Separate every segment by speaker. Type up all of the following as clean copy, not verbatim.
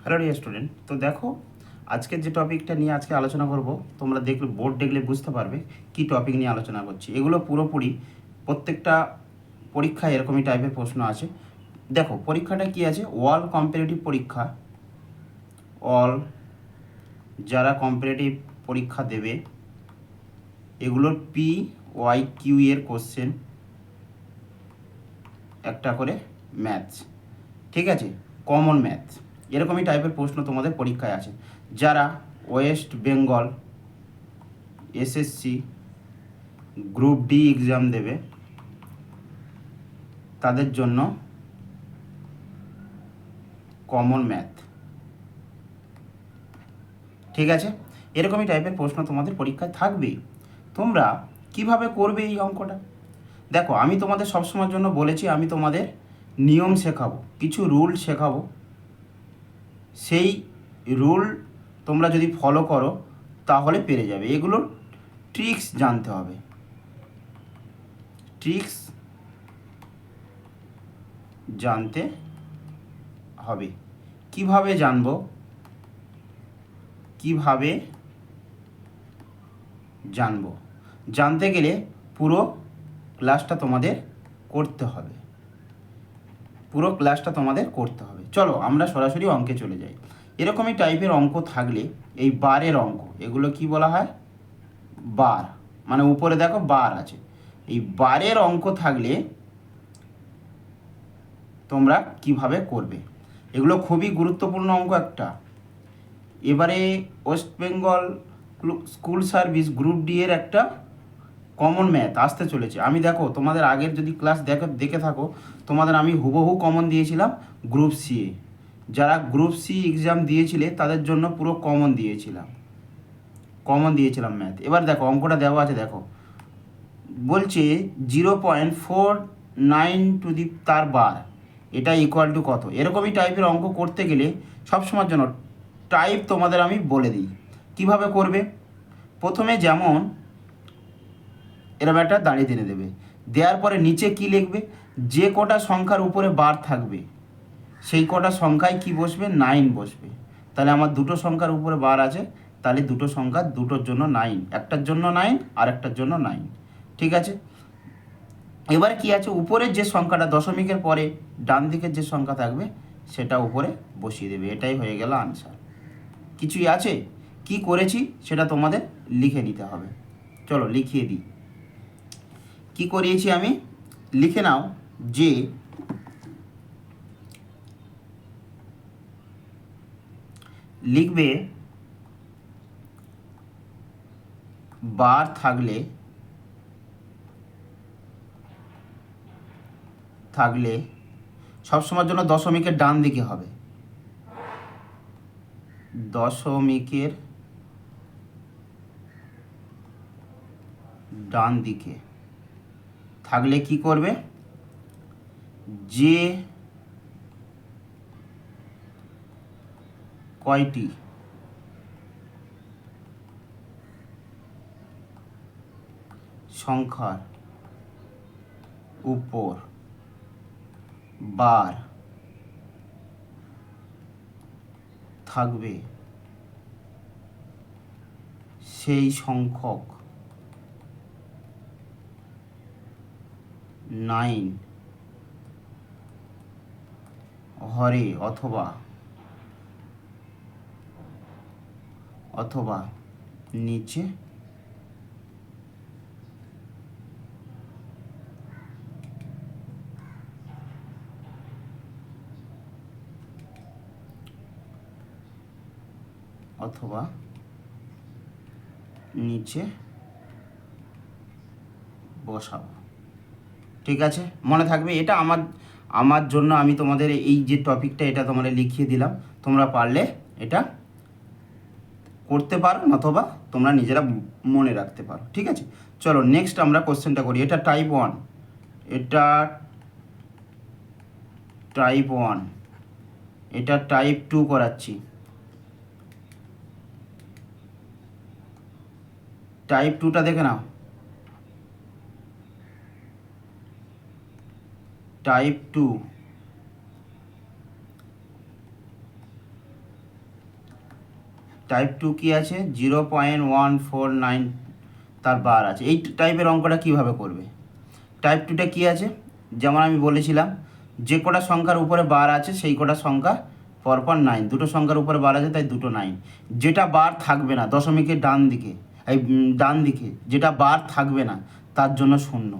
Speaker 1: Hello dear student, তো দেখো আজকের যে টপিকটা নিয়ে আজকে আলোচনা করব, তোমরা দেখলে বোর্ড দেখলে বুঝতে পারবে কি টপিক নিয়ে আলোচনা করছি। এগুলো পুরোপুরি প্রত্যেকটা পরীক্ষায় এরকমই টাইপের প্রশ্ন আছে। দেখো পরীক্ষাটা কি আছে, অল কম্পারেটিভ পরীক্ষা, অল যারা কম্পারেটিভ পরীক্ষা দেবে এগুলোর PYQ এর কোশ্চেন একটা করে ম্যাথস, ঠিক আছে, কমন ম্যাথস, এরকমই টাইপের প্রশ্ন তোমাদের পরীক্ষায় আছে। যারা West Bengal SSC group D exam দেবে তাদের জন্য কমন ম্যাথ, ঠিক আছে, এরকমই টাইপের প্রশ্ন তোমাদের পরীক্ষায় থাকবে। তোমরা কিভাবে করবে এই অঙ্কটা? দেখো আমি তোমাদের সবসময়ের জন্য বলেছি আমি তোমাদের নিয়ম শেখাবো, কিছু রুল শেখাবো, সেই রুল তোমরা যদি ফলো করো তাহলে পেরে যাবে। এগুলোর ট্রিক্স জানতে হবে, ট্রিক্স জানতে হবে। কিভাবে জানবো, কিভাবে জানবো? জানতে গেলে পুরো ক্লাসটা তোমাদের করতে হবে, পুরো ক্লাসটা তোমাদের করতে হবে। চলো আমরা সরাসরি অঙ্কে চলে যাই। এরকমই টাইপের অঙ্ক থাকলে এই বারের অঙ্ক, এগুলো কি বলা হয়? বার, মানে উপরে দেখো বার আছে। এই বারের অঙ্ক থাকলে তোমরা কিভাবে করবে, এগুলো খুবই গুরুত্বপূর্ণ অঙ্ক একটা। এবারে West Bengal school service group D এর একটা কমন ম্যাথ আসতে চলেছে। আমি দেখো তোমাদের আগের যদি ক্লাস দেখে থাকো, তোমাদের আমি হুবহু কমন দিয়েছিলাম গ্রুপ সি এ। যারা গ্রুপ সি এক্সাম দিয়েছিলে তাদের জন্য পুরো কমন দিয়েছিলাম ম্যাথ। এবার দেখো অঙ্কটা দেওয়া আছে, দেখো বলছে 0.49 টু দি তার বার, এটা ইকুয়াল টু কত? এরকমই টাইপের অঙ্ক করতে গেলে সবসময়ের জন্য টাইপ তোমাদের আমি বলে দিই কিভাবে করবে। প্রথমে যেমন এরকম একটা দাঁড়িয়ে টেনে দেবে, দেওয়ার পরে নিচে কি লিখবে? যে কটা সংখ্যার উপরে বার থাকবে সেই কটা সংখ্যায় কি বসবে? 9 বসবে। তাহলে আমার দুটো সংখ্যার উপরে বার আছে, তাহলে দুটো সংখ্যা, দুটোর জন্য 9, একটার জন্য 9 আর একটার জন্য 9, ঠিক আছে। এবারে কি আছে, উপরের যে সংখ্যাটা দশমিকের পরে ডান দিকের যে সংখ্যা থাকবে সেটা উপরে বসিয়ে দেবে। এটাই হয়ে গেল আনসার। কিছুই আছে, কি করেছি সেটা তোমাদের লিখে নিতে হবে। চলো লিখিয়ে দিই কি করিয়েছি আমি, লিখে নাও যে লিখবে বার থাকলে সবসময়ের জন্য দশমিকের ডান দিকে হবে, দশমিকের ডান দিকে থাকলে কি করবে? যে কয়টি সংখ্যার উপর বার থাকবে সেই সংখ্যক 9 হরে অথবা নিচে অথবা নিচে বসাবো, ঠিক আছে। মনে থাকবে এটা আমার জন্য আমি তোমাদের এই যে টপিকটা এটা তোমাদের লিখিয়ে দিলাম, তোমরা পারলে এটা করতে পারো অথবা তোমরা নিজেরা মনে রাখতে পারো, ঠিক আছে। চলো নেক্সট আমরা কোশ্চেনটা করি। এটা টাইপ 1, এটা টাইপ 1, এটা টাইপ 2 করাচ্ছি। টাইপ 2টা দেখে নাও, টাইপ 2 টাইপ 2 কী আছে 0.149 তার বার আছে। এই টাইপের অঙ্কটা কীভাবে করবে? টাইপ 2টা কী আছে, যেমন আমি বলেছিলাম যে কটা সংখ্যার উপরে বার আছে সেই কটা সংখ্যা পরপর 9, দুটো সংখ্যার উপরে বার আছে তাই দুটো 9। যেটা বার থাকবে না দশমিকের ডান দিকে, এই ডান দিকে যেটা বার থাকবে না তার জন্য 0,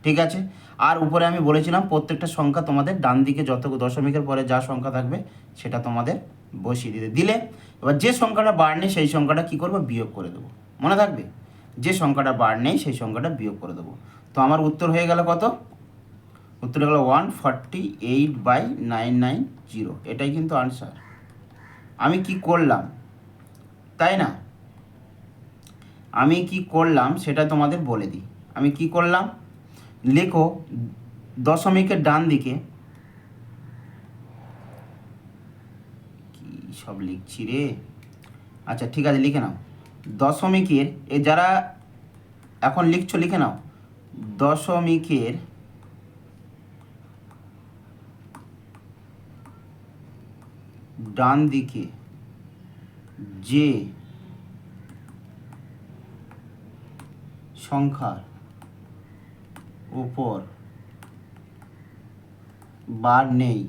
Speaker 1: ঠিক আছে। আর উপরে আমি বলেছিলাম প্রত্যেকটা সংখ্যা তোমাদের ডান দিকে যত দশমিকের পরে যা সংখ্যা থাকবে সেটা তোমাদের বসিয়ে দিলে এবার যে সংখ্যাটা বার নেই সেই সংখ্যাটা কী করবো, বিয়োগ করে দেবো। মনে থাকবে, যে সংখ্যাটা বার নেই সেই সংখ্যাটা বিয়োগ করে দেবো। তো আমার উত্তর হয়ে গেল কত? উত্তর হয়ে গেল 148/990। এটাই কিন্তু আনসার। আমি কি করলাম, তাই না? আমি কি করলাম সেটা তোমাদের বলে দিই। আমি কি করলাম, লেখো দশমিকের ডান দিকে, কি সব লিখছি রে, আচ্ছা ঠিক আছে লিখে নাও। দশমিকের এ যারা এখন লিখছো লিখে নাও, দশমিকের ডান দিকে যে সংখ্যার উপর বার নেই,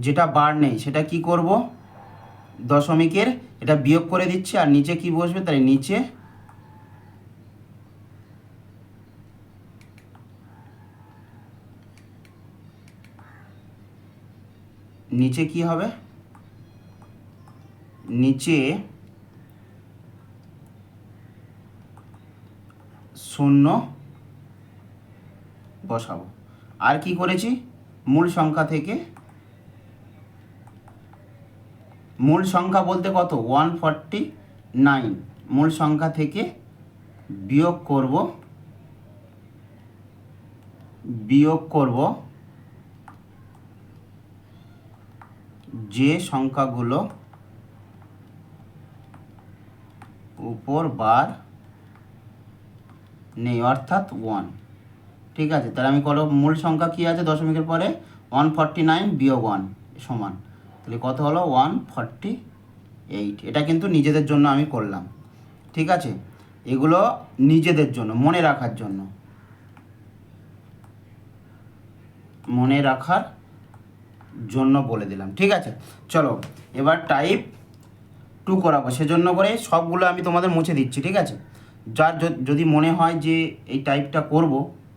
Speaker 1: যেটা বার নেই সেটা কি করব, দশমিকের এটা বিয়োগ করে দিচ্ছি। আর নিচে কি বসবে, তাই নিচে নিচে কি হবে, নিচে 0 বসাবো। আর কি করেছি, মূল সংখ্যা থেকে, মূল সংখ্যা বলতে কত 149, মূল সংখ্যা থেকে বিয়োগ করব যে সংখ্যাগুলো উপর বার নেই, অর্থাৎ 1, ঠিক আছে। তাহলে আমি করো মূল সংখ্যা কি আছে দশমিকের পরে 149 বিয়োগ 1 সমান, তাহলে কত হলো 148। এটা কিন্তু নিজেদের জন্য আমি করলাম, ঠিক আছে। এগুলো নিজেদের জন্য মনে রাখার জন্য, মনে রাখার জন্য বলে দিলাম, ঠিক আছে। চলো এবার টাইপ 2 করাবো, সেজন্য করে সবগুলো আমি তোমাদের মুছে দিচ্ছি, ঠিক আছে। যার যদি মনে হয় যে এই টাইপটা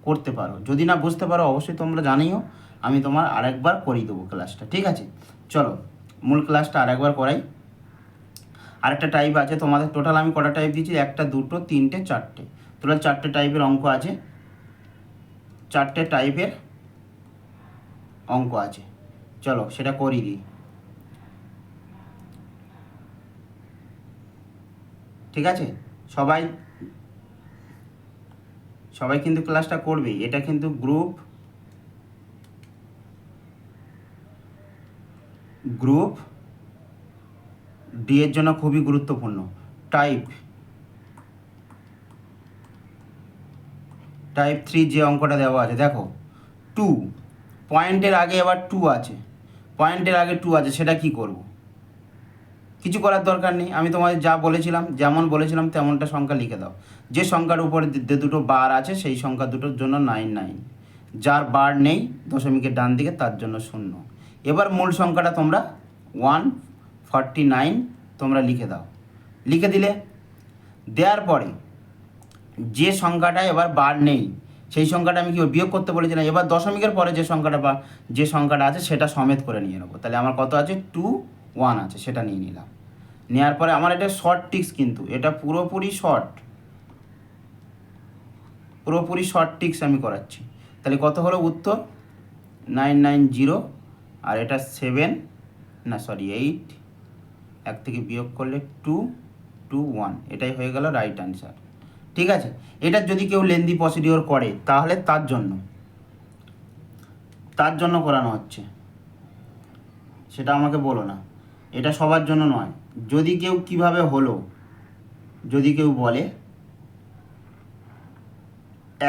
Speaker 1: করতে পারো, যদি না বুঝতে পারো অবশ্যই তোমরা জানিও, আমি তোমার আরেকবার করিয়ে দেবো ক্লাসটা, ঠিক আছে। চলো মূল ক্লাসটা আরেকবার করাই। আরেকটা টাইপ আছে তোমাদের, টোটাল আমি কটা টাইপ দিচ্ছি, 1 2 3 4, টোটাল 4টে টাইপের অঙ্ক আছে, 4টে টাইপের অঙ্ক আছে। চলো সেটা করিয়ে দিই, ঠিক আছে। সবাই কিন্তু ক্লাসটা করবে, এটা কিন্তু গ্রুপ ডি এর জন্য খুবই গুরুত্বপূর্ণ। টাইপ 3 যে অঙ্কটা দেওয়া আছে দেখো, 2 পয়েন্টের আগে আবার 2 আছে, পয়েন্টের আগে 2 আছে, সেটা কি করব, কিছু করার দরকার নেই। আমি তোমাদের যা বলেছিলাম, যেমন বলেছিলাম তেমনটা সংখ্যা লিখে দাও। যে সংখ্যার উপরে যে দুটো বার আছে সেই সংখ্যা দুটোর জন্য 99, যার বার নেই দশমিকের ডান দিকে তার জন্য 0। এবার মূল সংখ্যাটা তোমরা 149 তোমরা লিখে দাও। লিখে দিলে, দেওয়ার পরে যে সংখ্যাটা এবার বার নেই সেই সংখ্যাটা আমি কি বিয়োগ করতে বলেছিলাম, এবার দশমিকের পরে যে সংখ্যাটা আছে সেটা সমেত করে নিয়ে নেবো। তাহলে আমার কত আছে 2 1 আছে, সেটা নিয়ে নিলাম। নেওয়ার পরে আমার এটা শর্ট টিক্স, কিন্তু এটা পুরোপুরি শর্ট টিক্স আমি করাচ্ছি। তাহলে কত হলো উত্তর 990, আর এটা 8, এক থেকে বিয়োগ করলে 2 2 1, এটাই হয়ে গেল রাইট অ্যান্সার, ঠিক আছে। এটা যদি কেউ লেন্দি প্রসিডিওর করে তাহলে তার জন্য করানো হচ্ছে, সেটা আমাকে বলো না, এটা সবার জন্য নয়। যদি কেউ কিভাবে হলো, যদি কেউ বলে,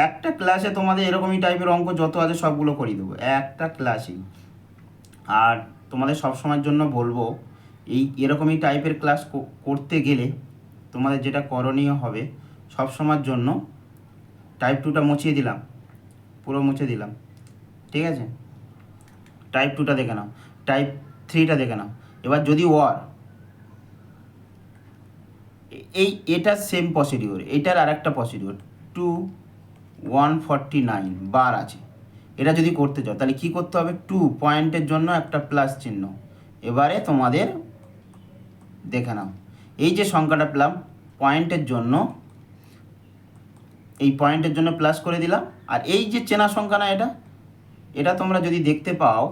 Speaker 1: একটা ক্লাসে তোমাদের এরকমই টাইপের অঙ্ক যত আছে সবগুলো করিয়ে দেবো একটা ক্লাসেই। আর তোমাদের সব সময়ের জন্য বলবো, এরকমই টাইপের ক্লাস করতে গেলে তোমাদের যেটা করণীয় হবে, সব সময়ের জন্য টাইপ 2টা মুছিয়ে দিলাম, পুরো মুছে দিলাম, ঠিক আছে। টাইপ 2টা দেখে নাও, টাইপ 3টা দেখে নাও। এবার যদি ওয়ার এটা সেম প্রসিডিওর, এটার আর একটা প্রসিডিওর 149 বার আছে। এটা যদি করতে চাও তাহলে কি করতে হবে, 2 পয়েন্টের জন্য একটা প্লাস চিহ্ন। এবারে তোমাদের দেখে নাও, এই যে সংখ্যাটা পেলাম পয়েন্টের জন্য, এই পয়েন্টের জন্য প্লাস করে দিলাম। আর এই যে চেনা সংখ্যা না, এটা তোমরা যদি দেখতে পাও,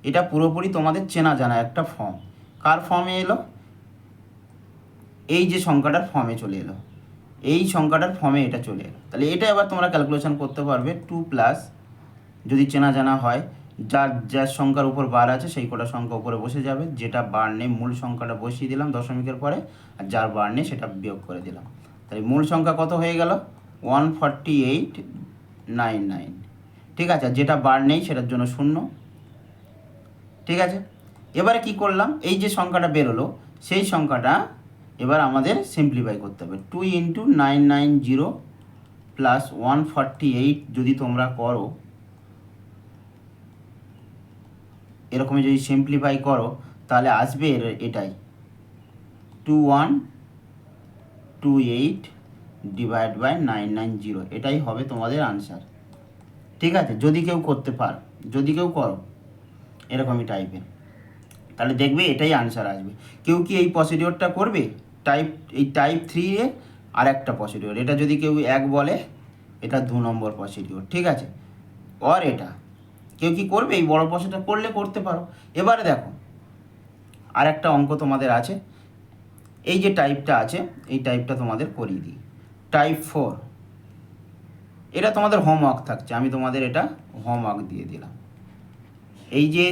Speaker 1: এটা পুরোপুরি তোমাদের চেনা জানা একটা ফর্ম। কার ফর্মে এলো, এই যে সংখ্যাটার ফর্মে চলে এলো, এই সংখ্যাটার ফর্মে এটা চলে এলো। তাহলে এটা এবার তোমরা ক্যালকুলেশন করতে পারবে, 2 প্লাস যদি চেনা জানা হয়, যার সংখ্যার উপর বার আছে সেই কটা সংখ্যা উপরে বসে যাবে, যেটা বার নেই মূল সংখ্যাটা বসিয়ে দিলাম দশমিকের পরে, আর যার বার নেই সেটা বিয়োগ করে দিলাম। তাহলে মূল সংখ্যা কত হয়ে গেল, 14899, ঠিক আছে। আর যেটা বার নেই সেটার জন্য 0, ঠিক আছে। এবারে কি করলাম, এই যে সংখ্যাটা বেরোলো সেই সংখ্যাটা এবার আমাদের সিম্পলিফাই করতে হবে। 2 × 990 প্লাস 148 যদি তোমরা করো, এরকমই যদি সিম্পলিফাই করো তাহলে আসবে এটাই 2128 ডিভাইড বাই 990, এটাই হবে তোমাদের আনসার, ঠিক আছে। যদি কেউ করতে পারো, যদি কেউ করো এরকমই টাইপের, তাহলে দেখবে এটাই আনসার আসবে। কেউ কি এই প্রসিডিওরটা করবে, এই টাইপ 3 এ আর একটা প্রসিডিওর, এটা যদি কেউ 1 বলে এটা 2 নম্বর প্রসিডিওর, ঠিক আছে। আর এটা কেউ কি করবে, এই বড় প্রসেসটা করলে করতে পারো। এবারে দেখো আর একটা অঙ্ক তোমাদের আছে, এই যে টাইপটা আছে এই টাইপটা তোমাদের করিয়ে দিই, টাইপ 4। এটা তোমাদের হোমওয়ার্ক থাকছে, আমি তোমাদের এটা হোমওয়ার্ক দিয়ে দিলাম। এই যে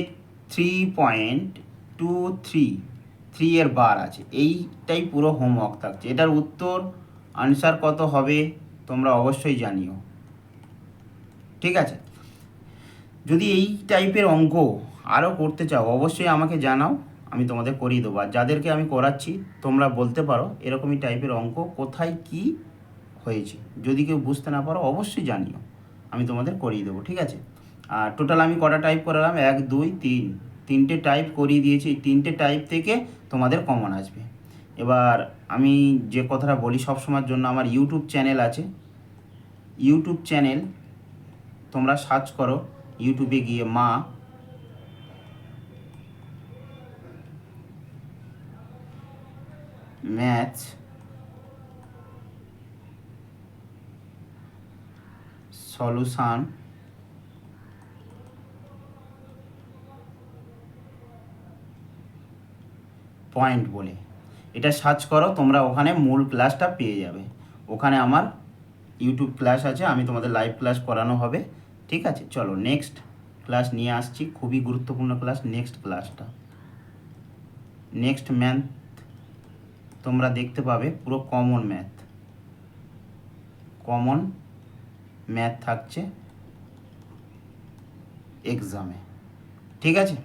Speaker 1: 3.233 এর বার আছে, এইটাই পুরো হোমওয়ার্ক থাকছে। এটার উত্তর আনসার কত হবে তোমরা অবশ্যই জানিও, ঠিক আছে। যদি এই টাইপের অঙ্ক আরও করতে চাও অবশ্যই আমাকে জানাও, আমি তোমাদের করিয়ে দেবো। আর যাদেরকে আমি করাচ্ছি তোমরা বলতে পারো এরকমই টাইপের অঙ্ক কোথায় কি হয়েছে, যদি কেউ বুঝতে না পারো অবশ্যই জানিও, আমি তোমাদের করিয়ে দেবো, ঠিক আছে। আর টোটাল আমি কটা টাইপ করালাম, 1 2 3, 3টে টাইপ করিয়ে দিয়েছি। এই 3টে টাইপ থেকে তোমাদের কমন আসবে। এবার আমি যে কথাটা বলি সবসময়ের জন্য, আমার ইউটিউব চ্যানেল আছে, ইউটিউব চ্যানেল তোমরা সার্চ করো, ইউটিউবে গিয়ে মা ম্যাথস সলিউশন পয়েন্ট বলে এটা সার্চ করো তোমরা, ওখানে মূল ক্লাসটা পেয়ে যাবে। ওখানে আমার ইউটিউব ক্লাস আছে, আমি তোমাদের লাইভ ক্লাস করানো হবে, ঠিক আছে। চলো নেক্সট ক্লাস নিয়ে আসছি, খুবই গুরুত্বপূর্ণ ক্লাস নেক্সট ক্লাসটা। নেক্সট ম্যাথ তোমরা দেখতে পাবে পুরো কমন ম্যাথ থাকছে এক্সামে, ঠিক আছে।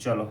Speaker 1: চলো।